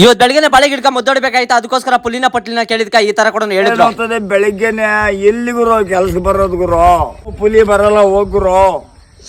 ಇವತ್ತು ಬೆಳಗ್ಗೆ ಬಾಳೆ ಗಿಡಕ ಮುದ್ದೋಡ್ಬೇಕಾಯ್ತು, ಅದಕ್ಕೋಸ್ಕರ ಪುಲ್ಲಿನ ಪಟ್ಲಿನ ಕೇಳಿದ್ಕ ಈ ತರ ಕೂಡ ಹೇಳಿದ್ರು. ಬೆಳಿಗ್ಗೆನೆ ಎಲ್ಲಿಗುರು ಕೆಲ್ಸ ಬರೋದ್ ಗುರು, ಪುಲಿ ಬರಲ್ಲ ಹೋಗುರು.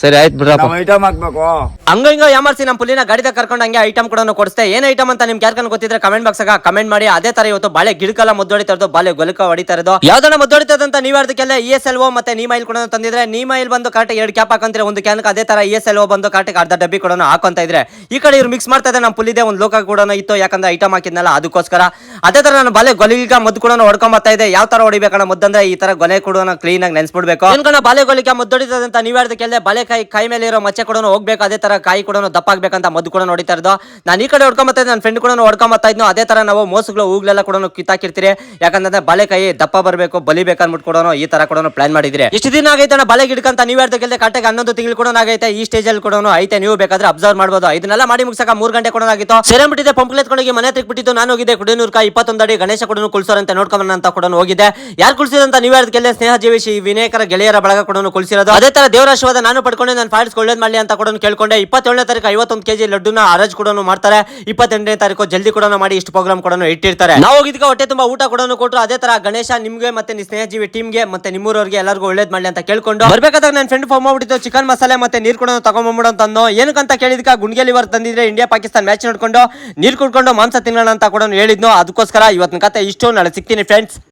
ಸರಿ ಆಯ್ತು ಬಿಡ್ರಪ್ಪ, ಐಟಮ್ ಹಾಕ್ಬೇಕು. ಹಂಗ ಹಿಂಗ ಯಾಮರ್ಸಿ ನಮ್ಮ ಪುಲಿನ ಗಾಡಿದಾಗ ಕರ್ಕೊಂಡು ಹಂಗೆ ಐಟಮ್ ಕೂಡ ಕೊಡಿಸ್ತೆ. ಏನ್ ಐಟಮ್ ಅಂತ ನಿಮ್ಗೆ ಯಾರ್ಕನ್ ಗೊತ್ತಿದ್ರೆ ಕಮೆಂಟ್ ಬಾಕ್ಸ್ ಕಮೆಂಟ್ ಮಾಡಿ. ಅದೇ ತರ ಇವತ್ತು ಬಾಳೆ ಗಿಡಕಲ್ಲ ಮುದ್ದೋಡಿತಾ ಇರೋದು, ಬಾಳೆ ಗೊಲಕ ಹೊಡಿತಾ ಇರೋದು. ಯಾವ್ದನ್ನ ಮುದ್ದೋಡಿತದಂತ ನೀವ್ ಅದಕ್ಕೆಲ್ಲ ESLO ಮತ್ತೆ ನೀಮೈಲ್ ಕೂಡ ತಂದಿದ್ರೆ, ನೀಮೈಲ್ ಬಂದು ಕರೆಕ್ಟ್ 2 ಕ್ಯಾಪ್ ಹಾಕಂತೀರ ಒಂದು ಕ್ಯಾನ್ಕ್. ಅದೇ ತರ ESLO ಬಂದು ಕರೆಕ್ಟ್ ಅರ್ಧ ಡಬ್ಬಿ ಕೂಡ ಹಾಕೊಂತ ಇದ್ರೆ, ಈ ಕಡೆ ಇವ್ರು ಮಿಕ್ಸ್ ಮಾಡ್ತಾ ಇದ್ರೆ ನಮ್ಮ ಪುಲಿದೆ ಒಂದು ಲೋಕ ಕೂಡ ಇತ್ತು, ಯಾಕಂದ್ರೆ ಐಟಮ್ ಹಾಕಿದ್ನಲ್ಲ ಅದಕ್ಕೋಸ್ಕರ. ಅದೇ ತರ ನಾನು ಬಾಳೆ ಗೊಲಿಗ ಮದ್ದು ಕೂಡ ಹೊಡ್ಕೊಂಡ್ ಬರ್ತಾ ಇದೆ. ಯಾವ ತರ ಹೊಡಿಬೇಕಣ್ಣ ಮುದ್ದಂದ್ರೆ ಈ ತರ ಗೊಲೆ ಕೂಡ ಕ್ಲೀನ್ ಆಗಿ ನೆನ್ಸ್ಬಿಡ್ಬೇಕು. ಅನ್ಕೊಂಡ ಬಾಳೆ ಗೊಲಿಕ ಮುದ್ದೋಡಿತದಂತ ನೀವ್ ಅದಕ್ಕೆಲ್ಲ ಬಾಳೆ ಕೈ ಮೇಲೆ ಇರೋ ಮಚ್ಚೆ ಕೂಡ ಹೋಗ್ಬೇಕು. ಅದೇ ತರ ಕಾಯಿ ಕೂಡ ದಪ್ಪ ಆಗ್ಬೇಕಂತ ಮದ್ದು ಕೂಡ ನೋಡಿತಾ ಇರೋದು. ನಾನು ಈ ಕಡೆ ಹೊಡ್ಕೊಂಬತ್ತಾ ಇದ್ದೆ, ನನ್ನ ಫ್ರೆಂಡ್ ಕೂಡ ಹೊಡ್ಕೊಂಬತ್ತಾ ಇದ್ನು. ಅದೇ ತರ ನಾವು ಮೋಸಗಳು ಹೂಗ್ಲೆಲ್ಲ ಕೂಡ ಕಿತ್ತಾಕಿರ್ತೀರಿ, ಯಾಕಂದ್ರೆ ಬಾಳೆಕಾಯಿ ದಪ್ಪ ಬರಬೇಕು ಬಲಿಬೇಕು ಅನ್ಬಿಟ್ಟು ಕೂಡ ಈ ತರ ಕೂಡ ಪ್ಲಾನ್ ಮಾಡಿದ್ರೆ. ಇಷ್ಟು ದಿನ ಆಗೈತೆ ಬಾಳೆ ಗಿಡಕಂತ ನೀವ್ ಹೇಳ್ದಕ್ಕೆ ಕಟ್ಟೆಗೆ 11 ತಿಂಗಳು ಕೂಡ ಆಗೈತೆ. ಈ ಸ್ಟೇಜ್ ಅಲ್ಲಿ ಕೂಡ ಐತೆ, ನೀವು ಬೇಕಾದ್ರೆ ಅಬ್ಸರ್ವ್ ಮಾಡಬಹುದು. ಇದನ್ನೆಲ್ಲ ಮಾಡಿ ಮುಗಿಸಕ 3 ಗಂಟೆ ಕೂಡ ಆಗಿತ್ತು. ಸೇರಂಬಿಟ್ಟಿದೆ, ಪಂಪ್ ಎತ್ಕೊಂಡೋಗಿ ಮನೆ ತೆಗ್ಬಿಟ್ಟಿತ್ತು. ನಾನು ಹೋಗಿದ್ದೆ ಕುಡಿನೂರ್ಕ 21 ಅಡಿ ಗಣೇಶ ಕೂಡ ಕುಳ್ಸೋರಂತೆ ನೋಡ್ಕೊಂಬನ ಅಂತ ಕೂಡ ಹೋಗಿದ್ದೆ. ಯಾರು ಕುಳ್ಸಿದಂತ ನೀವ್ ಹೇಳ್ದಕ್ಕೆ ಸ್ನೇಹ ಜೀವಿ ವಿನಾಯಕರ ಗೆಳೆಯರ ಬಳಗ ಕೂಡ ಕುಳ್ಸಿರೋದು. ಅದೇ ತರ ದೇವರ ಆಶೀರ್ವಾದ ನಾನು ಪಡ್ಕೊಂಡೆ, ನನ್ನ ಫ್ಯಾಟ್ಸ್ ಒಳ್ಳೇದ್ ಮಾಡ್ಲಿ ಅಂತ ಕೂಡ ಕೇಳ್ಕೊಂಡೆ. 27ನೇ ತಾರೀಕು 51 kg ಲಡ್ಡುನ ಹರಾಜ್ ಕೂಡ ಮಾಡ್ತಾರೆ. 28ನೇ ತಾರೀಕು ಜಲ್ದಿ ಕೂಡ ಮಾಡಿ ಇಷ್ಟು ಪ್ರೋಗ್ರಾಮ್ ಕೂಡ ಇಟ್ಟಿರ್ತಾರೆ. ನಾವು ಹೋಗಿದ್ದಕ್ಕೆ ಹೊಟ್ಟೆ ತುಂಬಾ ಊಟ ಕೂಡ ಕೊಟ್ಟರು. ಅದೇ ತರ ಗಣೇಶ ನಿಮ್ಗೆ ಮತ್ತೆ ಸ್ನೇಹಜೀವಿ ಟೀಮ್ಗೆ ಮತ್ತೆ ನಿಮ್ಮೂರವ್ರಿಗೆ ಎಲ್ಲರಿಗೂ ಒಳ್ಳೇದ್ ಮಾಡ್ಲಿ ಅಂತ ಕೇಳ್ಕೊಂಡು ಬರ್ಬೇಕಾದಾಗ ನನ್ನ ಫ್ರೆಂಡ್ ಫಾರ್ಮ್ ಮಾಡ್ಬಿಟ್ಟಿತ್ತು. ಚಿಕನ್ ಮಸಾಲೆ ಮತ್ತೆ ನೀರ್ ಕೂಡ ತಗೊಂಡ್ಬಿಡು ಅಂತಂದು. ಏನಕ್ಕಂತ ಕೇಳಿದ್ಕ ಗುಂಡ್ಗೆ ಲಿವರ್ ತಂದಿದ್ರೆ ಇಂಡಿಯಾ ಪಾಕಿಸ್ತಾನ ಮ್ಯಾಚ್ ನೋಡ್ಕೊಂಡು ನೀರ್ ಕುಡ್ಕೊಂಡು ಮಾಂಸ ತಿನ್ನೋಣ ಅಂತ ಕೂಡ ಹೇಳಿದ್ನು. ಅದಕ್ಕೋಸ್ಕರ ಇವತ್ತಿನ ಕತೆ ಇಷ್ಟು. ನಾಳೆ ಸಿಗ್ತೀನಿ ಫ್ರೆಂಡ್ಸ್.